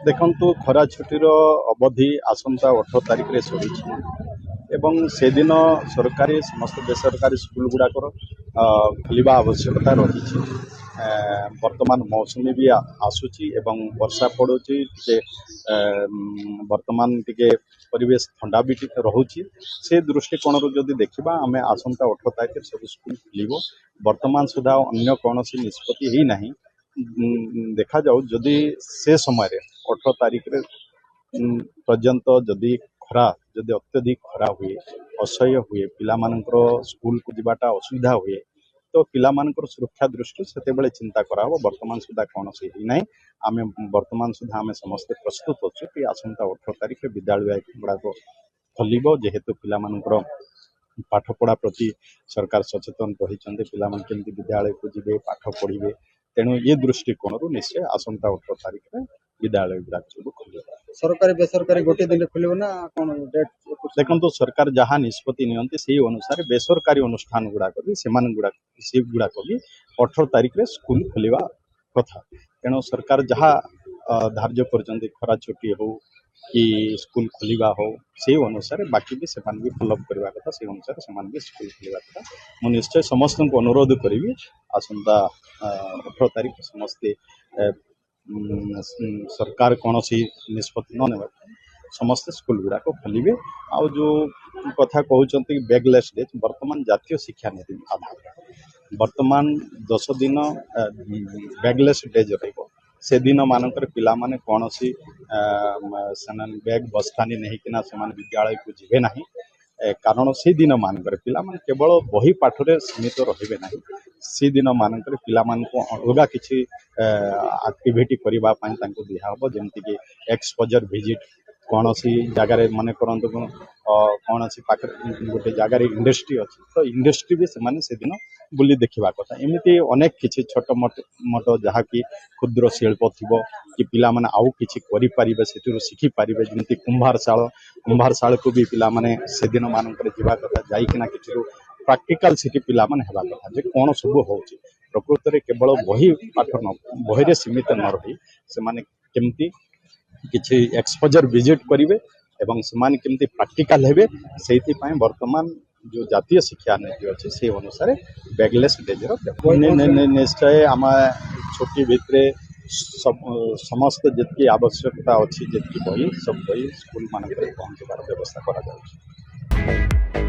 देखु खरा छुट्टीर अवधि आसंता 18 तारिख में सरी एवं से दिन सरकारी समस्त बेसरकारी स्कूल गुड़ाकर खोलवा आवश्यकता रही। वर्तमान मौसमी भी आसूची एवं वर्षा पड़ुची वर्तमान टिके परिवेश ठंडा भी रोचे से दृष्टिकोण जदि देखा आम आसंता 18 तारिख सब स्कूल खोल वर्तमान सुधा अन्य कौन निष्पत्ति ही ना देखा जाऊ जदि से समय 18 तारिख पर्यंत जदि खरा जदि अत्यधिक खरा हुए असह्य हुए पिला स्कूल को जीवाटा असुविधा हुए तो पिला सुरक्षा दृष्टि से चिंता करा वर्तमान सुधा कौन से ही ना आम वर्तमान सुधा आम समस्ते प्रस्तुत अच्छे कि आसंता 18 तारिख विद्यालय गुड़ाक खोल जेहेतु पिला पाठपढ़ा प्रति सरकार सचेतन रही केमती विद्यालय को जी पाठ पढ़े तेणु ये दृष्टिकोण निश्चय आसंता 18 तारिख में विद्यालय गुड़ाक सब खोल सरकारी बेसरकारी गोटे दिन खोल ना कौन डेट देखो सरकार जहाँ निष्पत्ति नियंती से अनुसार बेसरकारी अनुष्ठान गुड़ाक भी से गुड़ाक भी 18 तारिख में स्कूल खोलवा कथा तेणु सरकार जहाँ धार्य कर खरा छुट्टी हो कि स्कूल खोलवा हो से अनुसार बाकी भी से फॉलोअप करने कथा से अनुसार से स्कूल खोलवा कथा मुझे निश्चय समस्त को अनुरोध करी आसंता 18 तारिख समस्ते सरकार कौन सी निष्पत्ति न ने समस्त स्कूल गुड़ाक खोलिए आ जो कथा कहते बैगलेस डे वर्तमान जातीय शिक्षा नीति आधार वर्तमान 10 दिन बैगलेस डेज रही से दिन मानकर पिला माने कौन सी बैग बस्तानी नहीं किना से विद्यालय को जीवे ना कारण से दिन मानकर पिला माने केवल बही पाठरे सीमित रहिबे नाही से दिन मानकर पिला मान को अलगा किछि एक्टिविटी करबा पई तांको दिया हबो जेमति कि एक्सपोजर विजिट कौन सी जगार मन करंतु कौन सी पाख गोटे जगार इंडस्ट्री अच्छी तो इंडस्ट्री भी से दिन बुली देखा कथा एमती अनेक किसी छोट मोट जहाँ कि क्षुद्र शिल्प थी कि पिला माने आउ किछि करि परिबे सेतिरु शिखि परिबे जेमति कुंभारशाल को भी पिला माने से दिन मानकर जीवा कथा जाइकिना किछि प्रैक्टिकल शिखि पिला माने हेबा कथा जे कोन सब होउछि प्रकृत रे केवल बही पाठ न बही रे सीमित न रही से माने केमती किछि एक्सपोजर विजिट करेंगे एवं से केमती प्रैक्टिकल हेबे सेति पई वर्तमान जो जातीय शिक्षा नीति अच्छी से अनुसार बैगलेस डेजर निश्चय आम छुट्टी भितर समस्त जितकी आवश्यकता अच्छी जितकी बही सब बही स्कूल मान पहुंचवार व्यवस्था करा जाउछि।